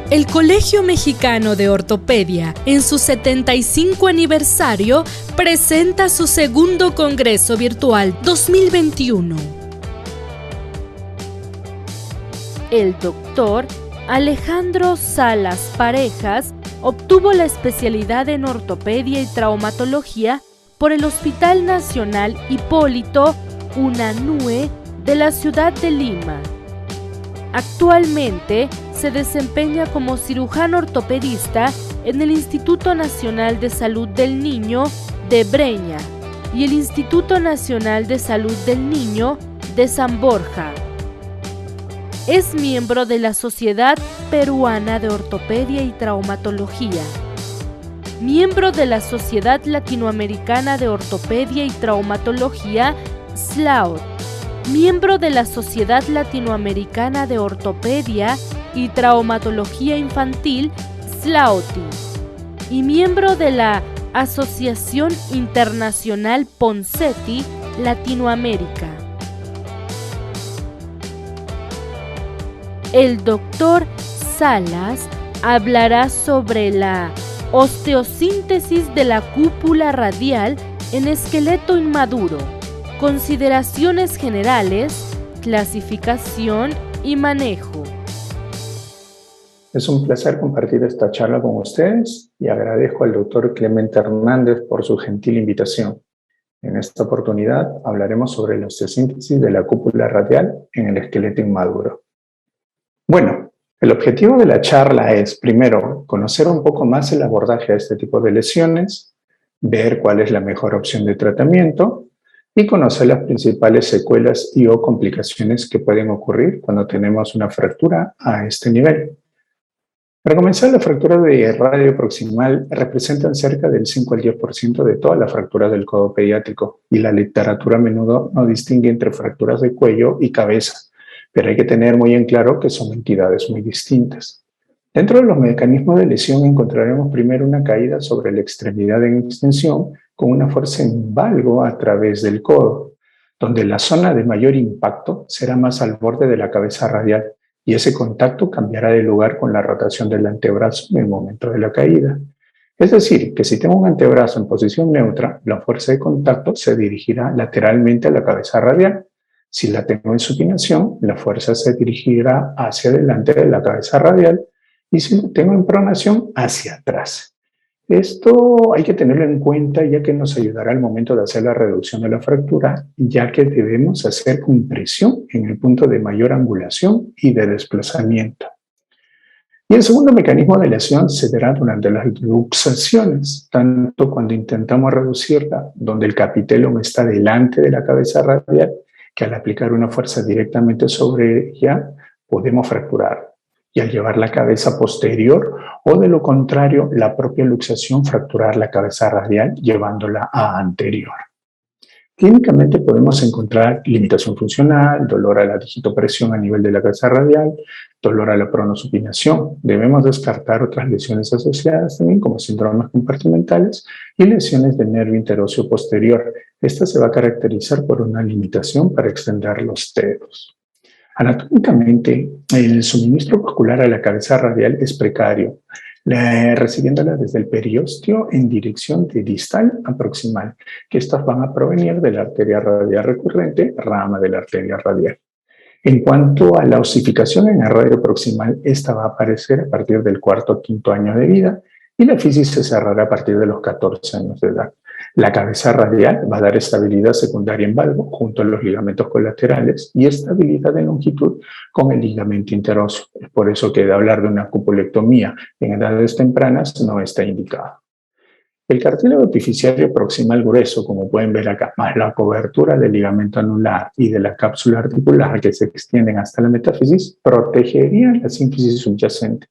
El Colegio Mexicano de Ortopedia, en su 75 aniversario, presenta su segundo Congreso Virtual 2021. El doctor Alejandro Salas Parejas obtuvo la especialidad en ortopedia y traumatología por el Hospital Nacional Hipólito Unanue de la ciudad de Lima. Actualmente se desempeña como cirujano ortopedista en el Instituto Nacional de Salud del Niño de Breña y el Instituto Nacional de Salud del Niño de San Borja. Es miembro de la Sociedad Peruana de Ortopedia y Traumatología, miembro de la Sociedad Latinoamericana de Ortopedia y Traumatología, SLAOT, miembro de la Sociedad Latinoamericana de Ortopedia y Traumatología Infantil, SLAOTI, y miembro de la Asociación Internacional Ponseti Latinoamérica. El doctor Salas hablará sobre la osteosíntesis de la cúpula radial en esqueleto inmaduro, consideraciones generales, clasificación y manejo. Es un placer compartir esta charla con ustedes y agradezco al doctor Clemente Hernández por su gentil invitación. En esta oportunidad hablaremos sobre la osteosíntesis de la cúpula radial en el esqueleto inmaduro. Bueno, el objetivo de la charla es, primero, conocer un poco más el abordaje a este tipo de lesiones, ver cuál es la mejor opción de tratamiento y conocer las principales secuelas y o complicaciones que pueden ocurrir cuando tenemos una fractura a este nivel. Para comenzar, la fractura de radio proximal representan cerca del 5 al 10% de todas las fracturas del codo pediátrico y la literatura a menudo no distingue entre fracturas de cuello y cabeza, pero hay que tener muy en claro que son entidades muy distintas. Dentro de los mecanismos de lesión encontraremos primero una caída sobre la extremidad en extensión con una fuerza en valgo a través del codo, donde la zona de mayor impacto será más al borde de la cabeza radial y ese contacto cambiará de lugar con la rotación del antebrazo en el momento de la caída. Es decir, que si tengo un antebrazo en posición neutra, la fuerza de contacto se dirigirá lateralmente a la cabeza radial. Si la tengo en supinación, la fuerza se dirigirá hacia adelante de la cabeza radial y si la tengo en pronación, hacia atrás. Esto hay que tenerlo en cuenta ya que nos ayudará al momento de hacer la reducción de la fractura, ya que debemos hacer compresión en el punto de mayor angulación y de desplazamiento. Y el segundo mecanismo de lesión se dará durante las luxaciones, tanto cuando intentamos reducirla, donde el capitellum está delante de la cabeza radial, que al aplicar una fuerza directamente sobre ella podemos fracturar. Y al llevar la cabeza posterior o de lo contrario, la propia luxación fracturar la cabeza radial llevándola a anterior. Clínicamente podemos encontrar limitación funcional, dolor a la digitopresión a nivel de la cabeza radial, dolor a la pronosupinación. Debemos descartar otras lesiones asociadas también como síndromes compartimentales y lesiones del nervio interóseo posterior. Esta se va a caracterizar por una limitación para extender los dedos. Anatómicamente, el suministro vascular a la cabeza radial es precario, recibiéndola desde el periósteo en dirección de distal a proximal, que estas van a provenir de la arteria radial recurrente, rama de la arteria radial. En cuanto a la osificación en el radio proximal, esta va a aparecer a partir del cuarto o quinto año de vida y la fisis se cerrará a partir de los 14 años de edad. La cabeza radial va a dar estabilidad secundaria en valgo junto a los ligamentos colaterales y estabilidad de longitud con el ligamento interóseo. Es por eso que de hablar de una cupulectomía en edades tempranas no está indicado. El cartílago epifisiario proximal grueso, como pueden ver acá, más la cobertura del ligamento anular y de la cápsula articular que se extienden hasta la metáfisis, protegería la sínfisis subyacente.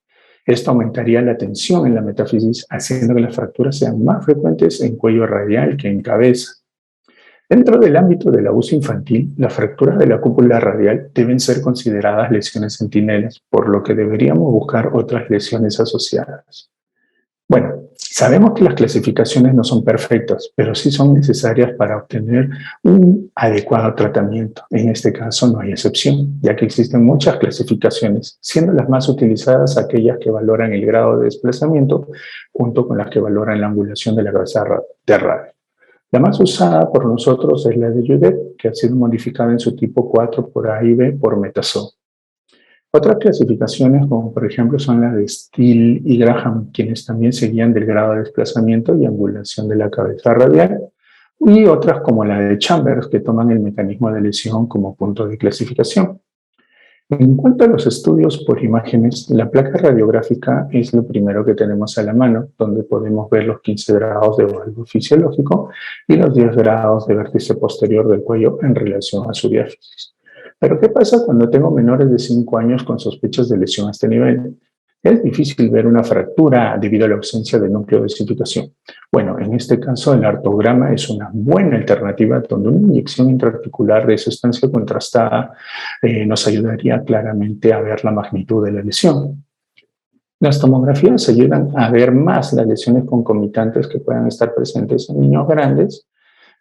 Esto aumentaría la tensión en la metáfisis, haciendo que las fracturas sean más frecuentes en cuello radial que en cabeza. Dentro del ámbito del abuso infantil, las fracturas de la cúpula radial deben ser consideradas lesiones centinelas, por lo que deberíamos buscar otras lesiones asociadas. Bueno, sabemos que las clasificaciones no son perfectas, pero sí son necesarias para obtener un adecuado tratamiento. En este caso no hay excepción, ya que existen muchas clasificaciones, siendo las más utilizadas aquellas que valoran el grado de desplazamiento junto con las que valoran la angulación de la cabeza de radio. La más usada por nosotros es la de Judet, que ha sido modificada en su tipo 4 por A y B por Metasol. Otras clasificaciones, como por ejemplo, son las de Steele y Graham, quienes también seguían del grado de desplazamiento y angulación de la cabeza radial, y otras como la de Chambers, que toman el mecanismo de lesión como punto de clasificación. En cuanto a los estudios por imágenes, la placa radiográfica es lo primero que tenemos a la mano, donde podemos ver los 15 grados de valgo fisiológico y los 10 grados de vértice posterior del cuello en relación a su diáfisis. Pero ¿qué pasa cuando tengo menores de 5 años con sospechas de lesión a este nivel? Es difícil ver una fractura debido a la ausencia de núcleo de desificación. Bueno, en este caso el artograma es una buena alternativa donde una inyección intraarticular de sustancia contrastada nos ayudaría claramente a ver la magnitud de la lesión. Las tomografías ayudan a ver más las lesiones concomitantes que puedan estar presentes en niños grandes,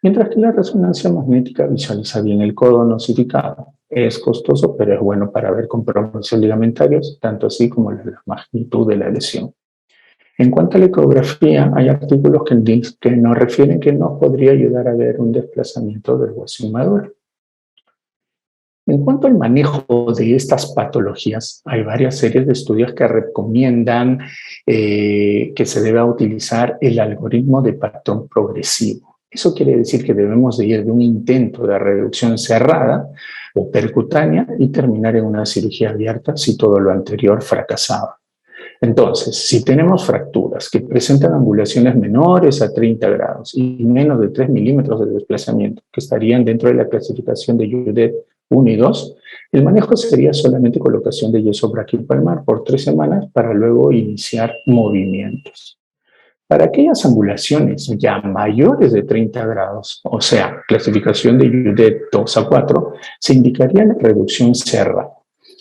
mientras que la resonancia magnética visualiza bien el codo no osificado. Es costoso, pero es bueno para ver compromisos ligamentarios, tanto así como la magnitud de la lesión. En cuanto a la ecografía, hay artículos que nos refieren que nos podría ayudar a ver un desplazamiento del hueso inmaduro. En cuanto al manejo de estas patologías, hay varias series de estudios que recomiendan que se deba utilizar el algoritmo de patrón progresivo. Eso quiere decir que debemos de ir de un intento de reducción cerrada o percutánea y terminar en una cirugía abierta si todo lo anterior fracasaba. Entonces, si tenemos fracturas que presentan angulaciones menores a 30 grados y menos de 3 milímetros de desplazamiento, que estarían dentro de la clasificación de Judet 1 y 2, el manejo sería solamente colocación de yeso braquialpalmar por 3 semanas para luego iniciar movimientos. Para aquellas angulaciones ya mayores de 30 grados, o sea, clasificación de Judet 2 a 4, se indicaría la reducción cerrada.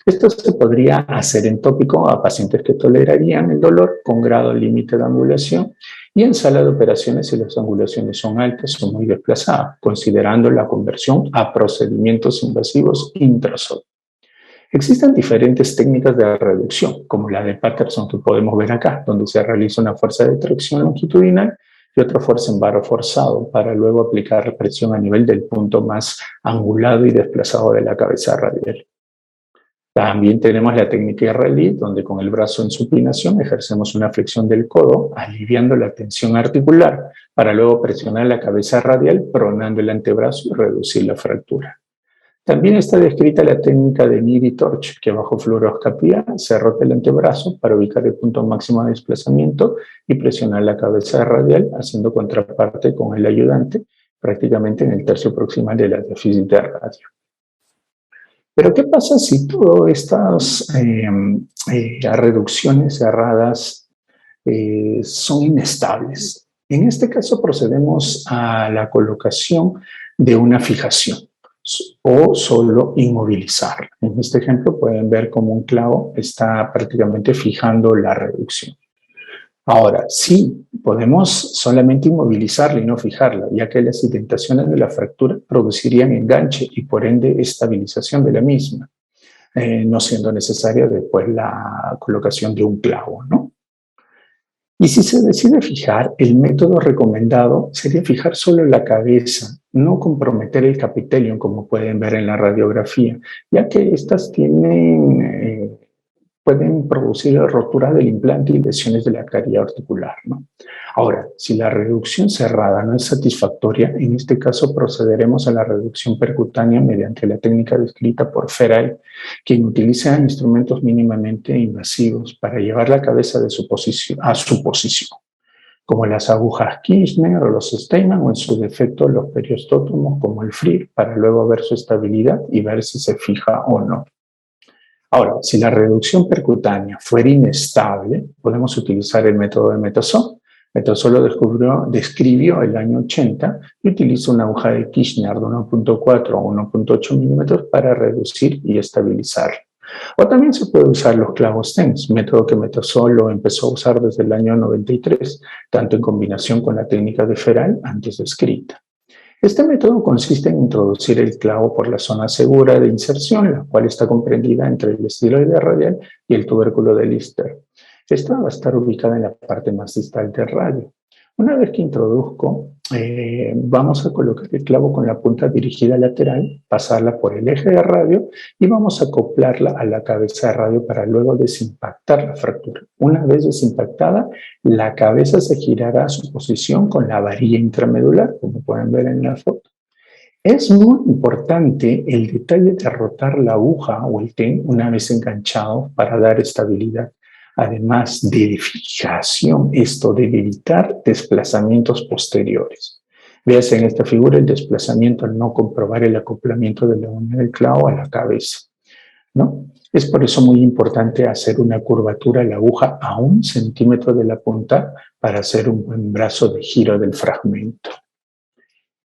Esto se podría hacer en tópico a pacientes que tolerarían el dolor con grado límite de angulación y en sala de operaciones si las angulaciones son altas o muy desplazadas, considerando la conversión a procedimientos invasivos intrasol. Existen diferentes técnicas de reducción, como la de Patterson que podemos ver acá, donde se realiza una fuerza de tracción longitudinal y otra fuerza en varo forzado para luego aplicar presión a nivel del punto más angulado y desplazado de la cabeza radial. También tenemos la técnica israelí, donde con el brazo en supinación ejercemos una flexión del codo, aliviando la tensión articular, para luego presionar la cabeza radial, pronando el antebrazo y reducir la fractura. También está descrita la técnica de Needey Torch, que bajo fluoroscopía se rota el antebrazo para ubicar el punto máximo de desplazamiento y presionar la cabeza radial, haciendo contraparte con el ayudante, prácticamente en el tercio proximal de la diáfisis de radio. Pero ¿qué pasa si todas estas reducciones cerradas son inestables? En este caso procedemos a la colocación de una fijación o solo inmovilizar. En este ejemplo pueden ver cómo un clavo está prácticamente fijando la reducción. Ahora, sí, podemos solamente inmovilizarla y no fijarla, ya que las indentaciones de la fractura producirían enganche y por ende estabilización de la misma, no siendo necesaria después la colocación de un clavo, ¿no? Y si se decide fijar, el método recomendado sería fijar solo la cabeza, no comprometer el capitelium como pueden ver en la radiografía, ya que estas pueden producir rotura del implante y lesiones de la caries articular, ¿no? Ahora, si la reducción cerrada no es satisfactoria, en este caso procederemos a la reducción percutánea mediante la técnica descrita por Feray, quien utiliza instrumentos mínimamente invasivos para llevar la cabeza de su posición, a su posición, como las agujas Kirchner o los Steinman, o en su defecto los periostótomos como el FRIR, para luego ver su estabilidad y ver si se fija o no. Ahora, si la reducción percutánea fuera inestable, podemos utilizar el método de Metasol. Metasol lo describió el año 80 y utiliza una aguja de Kirchner de 1.4 o 1.8 milímetros para reducir y estabilizar. O también se puede usar los clavos TENS, método que Metasol lo empezó a usar desde el año 93, tanto en combinación con la técnica de Feral antes descrita. Este método consiste en introducir el clavo por la zona segura de inserción, la cual está comprendida entre el estiloide radial y el tubérculo de Lister. Esta va a estar ubicada en la parte más distal del radio. Una vez que introduzco, vamos a colocar el clavo con la punta dirigida lateral, pasarla por el eje de radio y vamos a acoplarla a la cabeza de radio para luego desimpactar la fractura. Una vez desimpactada, la cabeza se girará a su posición con la varilla intramedular, como pueden ver en la foto. Es muy importante el detalle de rotar la aguja o el TEN una vez enganchado para dar estabilidad. Además de fijación, esto debe evitar desplazamientos posteriores. Véase en esta figura el desplazamiento al no comprobar el acoplamiento de la uña del clavo a la cabeza, ¿no? Es por eso muy importante hacer una curvatura de la aguja a 1 centímetro de la punta para hacer un buen brazo de giro del fragmento.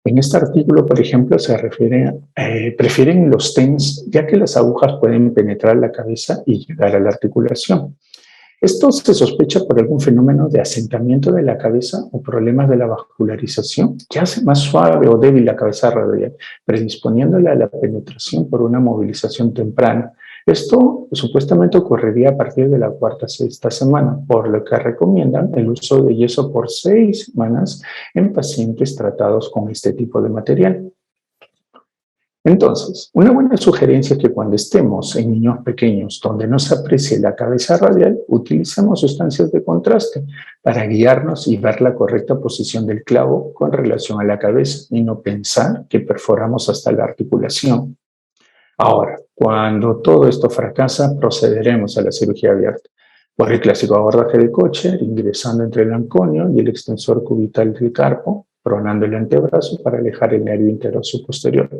En este artículo, por ejemplo, se prefieren los TENS, ya que las agujas pueden penetrar la cabeza y llegar a la articulación. Esto se sospecha por algún fenómeno de asentamiento de la cabeza o problemas de la vascularización que hace más suave o débil la cabeza radial, predisponiéndola a la penetración por una movilización temprana. Esto supuestamente ocurriría a partir de la 4ª a 6ª semana, por lo que recomiendan el uso de yeso por 6 semanas en pacientes tratados con este tipo de material. Entonces, una buena sugerencia es que cuando estemos en niños pequeños donde no se aprecie la cabeza radial, utilicemos sustancias de contraste para guiarnos y ver la correcta posición del clavo con relación a la cabeza y no pensar que perforamos hasta la articulación. Ahora, cuando todo esto fracasa, procederemos a la cirugía abierta por el clásico abordaje de Kocher, ingresando entre el anconio y el extensor cubital del carpo, pronando el antebrazo para alejar el nervio interoso posterior.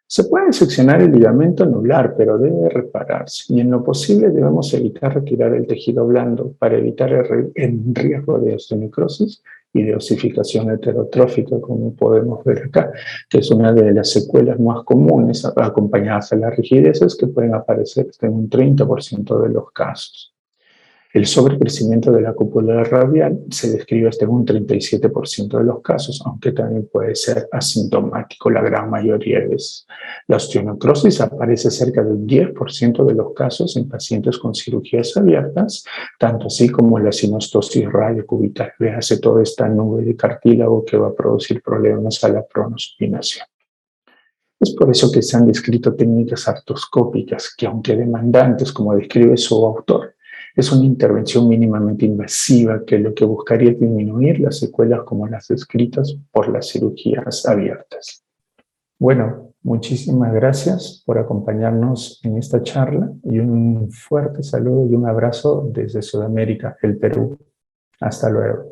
Se puede seccionar el ligamento anular, pero debe repararse y en lo posible debemos evitar retirar el tejido blando para evitar el riesgo de osteonecrosis y de osificación heterotrófica, como podemos ver acá, que es una de las secuelas más comunes acompañadas a las rigideces que pueden aparecer en un 30% de los casos. El sobrecrecimiento de la cúpula radial se describe hasta en un 37% de los casos, aunque también puede ser asintomático la gran mayoría de veces. La osteonecrosis aparece cerca del 10% de los casos en pacientes con cirugías abiertas, tanto así como la sinostosis radiocubital. Véase toda esta nube de cartílago que va a producir problemas a la pronosupinación. Es por eso que se han descrito técnicas artroscópicas que, aunque demandantes, como describe su autor, es una intervención mínimamente invasiva que lo que buscaría es disminuir las secuelas como las descritas por las cirugías abiertas. Bueno, muchísimas gracias por acompañarnos en esta charla y un fuerte saludo y un abrazo desde Sudamérica, el Perú. Hasta luego.